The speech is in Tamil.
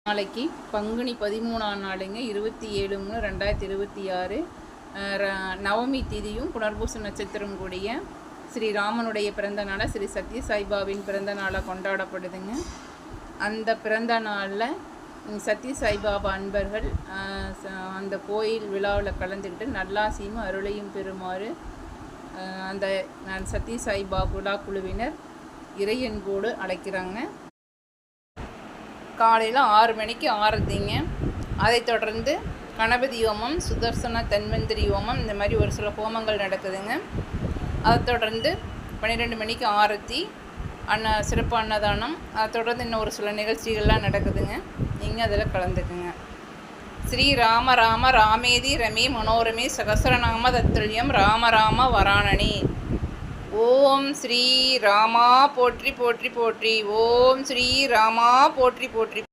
நாளைக்கு பங்குனி 13ஆம் நாளுங்க 27/3/2026 நவமி திதியும் புனர்பூச நட்சத்திரம் கூடிய ஸ்ரீராமனுடைய பிறந்த நாளை ஸ்ரீ சத்ய சாய்பாவின் பிறந்த நாளாக கொண்டாடப்படுதுங்க. அந்த பிறந்த நாளில் சத்ய சாய்பாபா அன்பர்கள் அந்த கோயில் விழாவில் கலந்துக்கிட்டு நல்லாசியும் அருளையும் பெறுமாறு அந்த சத்ய சாய்பா விழா குழுவினர் இறையன்போடு அழைக்கிறாங்க. காலையில் 6 மணிக்கு ஆரத்திங்க. அதைத் தொடர்ந்து கணபதி ஹோமம், சுதர்சன தன்வந்திரி ஹோமம், இந்த மாதிரி ஒரு சில ஹோமங்கள் நடக்குதுங்க. அதைத் தொடர்ந்து 12 மணிக்கு ஆரத்தி, சிறப்பு அன்னதானம், அதை தொடர்ந்து இன்னும் ஒரு சில நிகழ்ச்சிகள்லாம் நடக்குதுங்க. நீங்கள் அதில் கலந்துக்குங்க. ஸ்ரீ ராம ராம ராமேதி ரமே மனோரமே சகசரநாம தத்துல்யம் ராம ராம வராணனே. ஓம் ஸ்ரீ ராமா போற்றி போற்றி போற்றி. ஓம் ஸ்ரீ ராமா போற்றி போற்றி.